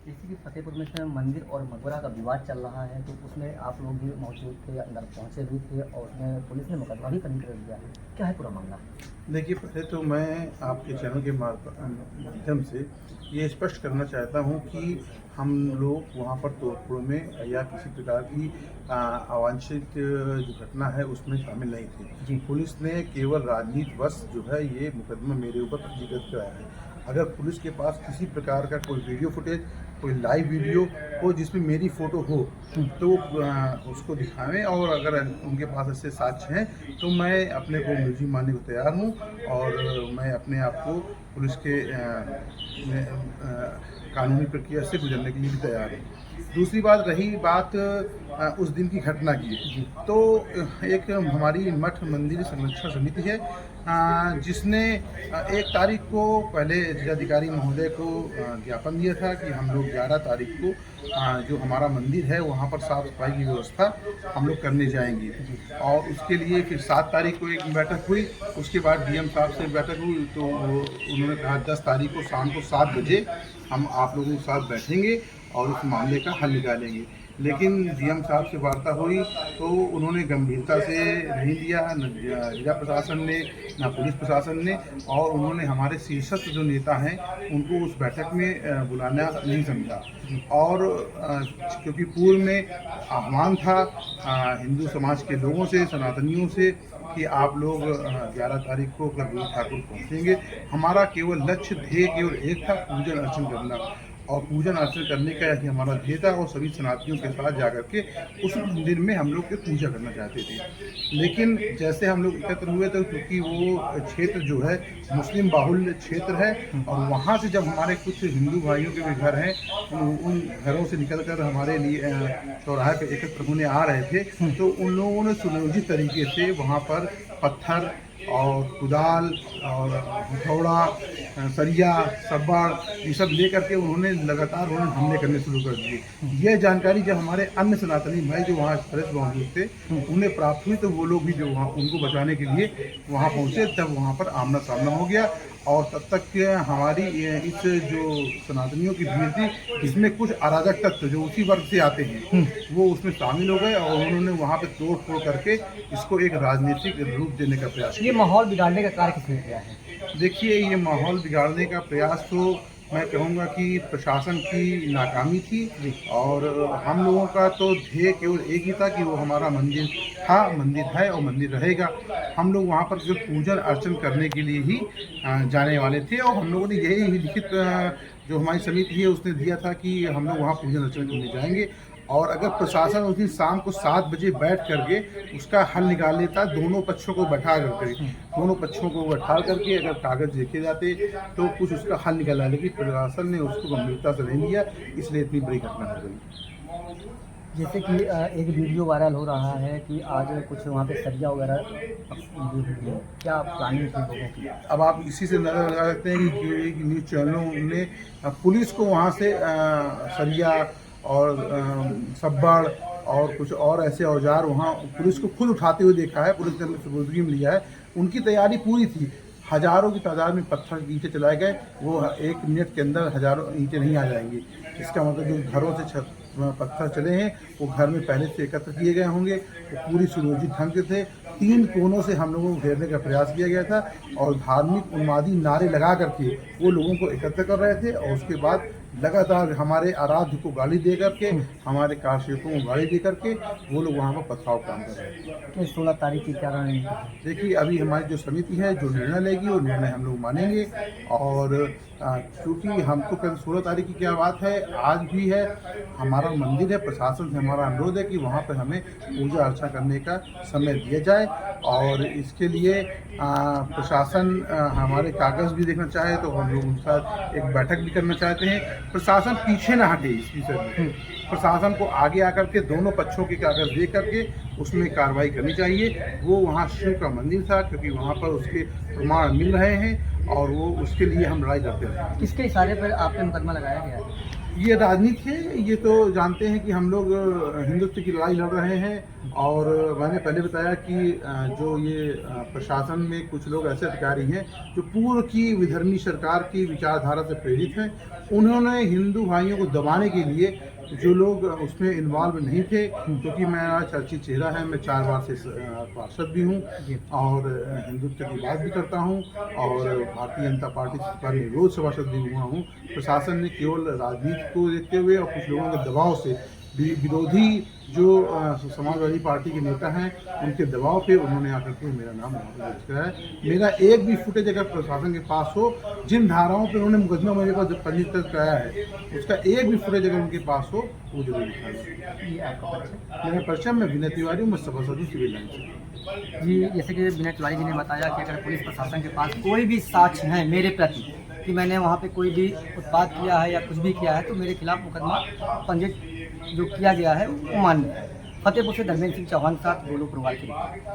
जैसे कि फतेहपुर में से मंदिर और मकबरा का विवाद चल रहा है, तो उसमें आप लोग भी मौजूद थे, अंदर पहुंचे भी थे और उसमें पुलिस ने मुकदमा भी पंजीकृत कर दिया है। क्या है पूरा मामला? देखिए, पहले तो मैं आपके चैनल के माध्यम से ये स्पष्ट करना चाहता हूँ कि हम लोग वहाँ पर तोड़फोड़ में या किसी प्रकार की अवांछित जो घटना है उसमें शामिल नहीं थे। जी। पुलिस ने केवल राजनीतिवश जो है ये मुकदमा मेरे ऊपर पंजीकृत कराया है। अगर पुलिस के पास किसी प्रकार का कोई वीडियो फुटेज, कोई लाइव वीडियो हो जिसमें मेरी फ़ोटो हो तो उसको दिखाएं, और अगर उनके पास ऐसे साक्ष्य हैं तो मैं अपने को मुलजिम मानने को तैयार हूं और मैं अपने आप को पुलिस के कानूनी प्रक्रिया से गुजरने के लिए भी तैयार हूँ। दूसरी बात रही बात उस दिन की घटना की, तो एक हमारी मठ मंदिर संरक्षण समिति है जिसने 1 तारीख को पहले जिलाधिकारी महोदय को ज्ञापन दिया था कि हम लोग 11 तारीख को जो हमारा मंदिर है वहाँ पर साफ सफाई की व्यवस्था हम लोग करने जाएंगे, और उसके लिए फिर 7 तारीख को एक बैठक हुई। उसके बाद डीएम साहब से बैठक हुई तो उन्होंने कहा 10 तारीख को शाम को 7 बजे हम आप लोगों के साथ बैठेंगे और उस मामले का हल निकालेंगे। लेकिन डीएम साहब से वार्ता हुई तो उन्होंने गंभीरता से नहीं लिया, न जिला प्रशासन ने न पुलिस प्रशासन ने, और उन्होंने हमारे शीर्षस्थ जो नेता हैं उनको उस बैठक में बुलाना नहीं समझा। और क्योंकि पूर्व में आह्वान था हिंदू समाज के लोगों से, सनातनियों से, कि आप लोग 11 तारीख को गुरु ठाकुर पहुँचेंगे। हमारा केवल लक्ष्य ध्येय केवल एक था, पूजन अर्चन करना, और पूजन अर्चन करने का ही हमारा ध्येय था, और सभी सनातनियों के साथ जाकर के उस मंदिर में हम लोग की पूजा करना चाहते थे। लेकिन जैसे हम लोग एकत्र हुए तो क्योंकि वो क्षेत्र जो है मुस्लिम बाहुल्य क्षेत्र है, और वहाँ से जब हमारे कुछ हिंदू भाइयों के भी घर हैं उन घरों से निकल कर हमारे लिए चौराहे पर एकत्र होने आ रहे थे, तो उन लोगों ने सुनियोजित तरीके से वहाँ पर पत्थर और कुदाल और हथौड़ा, सरिया, सब्बाड़, ये सब ले करके उन्होंने लगातार हमले करने शुरू कर दिए। यह जानकारी जब हमारे अन्य सनातनी भाई जो वहाँ प्रेस मौजूद थे उन्हें प्राप्त हुई, तो वो लोग भी जो वहाँ उनको बचाने के लिए वहाँ पहुँचे, तब वहाँ पर आमना सामना हो गया। और तब तक हमारी इस जो सनातनियों की भीड़ थी, इसमें कुछ अराजक तत्व जो उसी वर्ग से आते हैं वो उसमें शामिल हो गए, और उन्होंने वहाँ पे तोड़ फोड़ करके इसको एक राजनीतिक रूप देने का प्रयास किया। ये माहौल बिगाड़ने का कार्य किसने किया है? देखिए, ये माहौल बिगाड़ने का प्रयास तो मैं कहूँगा कि प्रशासन की नाकामी थी, और हम लोगों का तो ध्येय केवल एक ही था कि वो हमारा मंदिर था, मंदिर है और मंदिर रहेगा। हम लोग वहाँ पर सिर्फ पूजन अर्चन करने के लिए ही जाने वाले थे, और हम लोगों ने यही लिखित जो हमारी समिति है उसने दिया था कि हम लोग वहाँ पूजन अर्चन करने जाएंगे। और अगर प्रशासन उस दिन शाम को 7 बजे बैठ करके उसका हल निकाल लेता, दोनों पक्षों को बैठा करके अगर कागज देखे जाते तो कुछ उसका हल निकाला, लेकिन प्रशासन ने उसको गंभीरता से नहीं लिया, इसलिए इतनी बड़ी घटना हो गई। जैसे कि एक वीडियो वायरल हो रहा है कि आज कुछ वहाँ पे सरिया वगैरह क्या प्लानिंग थी लोगों की? अब आप इसी से नजर लगा सकते हैं कि न्यूज़ चैनलों ने पुलिस को वहाँ से सरिया और सब्बाड़ और कुछ और ऐसे औजार वहाँ पुलिस को खुद उठाते हुए देखा है, पुलिस ने अपनी सुपुर्दगी में लिया है। उनकी तैयारी पूरी थी, हजारों की तादाद में पत्थर ईंटें चलाए गए, वो 1 मिनट के अंदर हजारों ईंटें नहीं आ जाएंगी। इसका मतलब जो घरों से पत्थर चले हैं वो घर में पहले से एकत्र किए गए होंगे, वो पूरी सुनियोजित ढंग से थे। 3 कोनों से हम लोगों को घेरने का प्रयास किया गया था, और धार्मिक उन्मादी नारे लगा करके वो लोगों को एकत्र कर रहे थे, और उसके बाद लगातार हमारे आराध्य को गाली दे करके, हमारे कार्यसेवकों को गाली दे करके वो लोग वहाँ पर पथराव काम कर रहे हैं। तो 16 तारीख की क्या रणनीति? देखिए, अभी हमारी जो समिति है जो निर्णय लेगी वो निर्णय हम लोग मानेंगे, और क्योंकि हमको कल 16 तारीख की क्या बात है, आज भी है, हमारा मंदिर है, प्रशासन से हमारा अनुरोध है कि वहाँ पर हमें पूजा अर्चना करने का समय दिया जाए, और इसके लिए प्रशासन हमारे कागज़ भी देखना चाहे तो हम लोग उनके साथ एक बैठक भी करना चाहते हैं। प्रशासन पीछे ना हटे इस विषय में, प्रशासन को आगे आकर के दोनों पक्षों के कागज दे करके उसमें कार्रवाई करनी चाहिए। वो वहाँ शिव का मंदिर था, क्योंकि वहाँ पर उसके प्रमाण मिल रहे हैं, और वो उसके लिए हम लड़ाई करते रहे। किसके इशारे पर आप पे मुकदमा लगाया गया है? ये राजनीति है, ये तो जानते हैं कि हम लोग हिंदुत्व की लड़ाई लड़ रहे हैं। और मैंने पहले बताया कि जो ये प्रशासन में कुछ लोग ऐसे अधिकारी हैं जो पूर्व की विधर्मी सरकार की विचारधारा से प्रेरित हैं। उन्होंने हिंदू भाइयों को दबाने के लिए जो लोग उसमें इन्वॉल्व नहीं थे, क्योंकि मेरा चर्चित चेहरा है, मैं 4 बार से पार्षद भी हूँ और हिंदुत्व की बात भी करता हूँ और भारतीय जनता पार्टी का निरोध सभासद भी हुआ हूँ। प्रशासन ने केवल राजनीति को देखते हुए और कुछ लोगों के दबाव से विरोधी जो समाजवादी पार्टी के नेता हैं उनके दबाव पे उन्होंने आकर के मेरा नाम दर्ज कराया है। मेरा एक भी फुटेज अगर प्रशासन के पास हो, जिन धाराओं पे उन्होंने मुकदमा मेरे पास पंजीकृत कराया है, उसका एक भी फुटेज अगर उनके पास हो वो जरूर दिखाएगा। ये आपका परिचय? मेरा परिचय, मैं विनय तिवारी हूँ, मैं सभासद हूँ सिविल लाइन से। जी, जैसे कि विनय तिवारी जी ने बताया कि अगर पुलिस प्रशासन के पास कोई भी साक्ष्य है मेरे प्रति कि मैंने वहाँ पे कोई भी उत्पात किया है या कुछ भी किया है तो मेरे खिलाफ मुकदमा पंजीकृत जो किया गया है वो मान्य है। फतेहपुर से धर्मेंद्र सिंह चौहान के साथ गोलू पुरवाल की रिपोर्ट।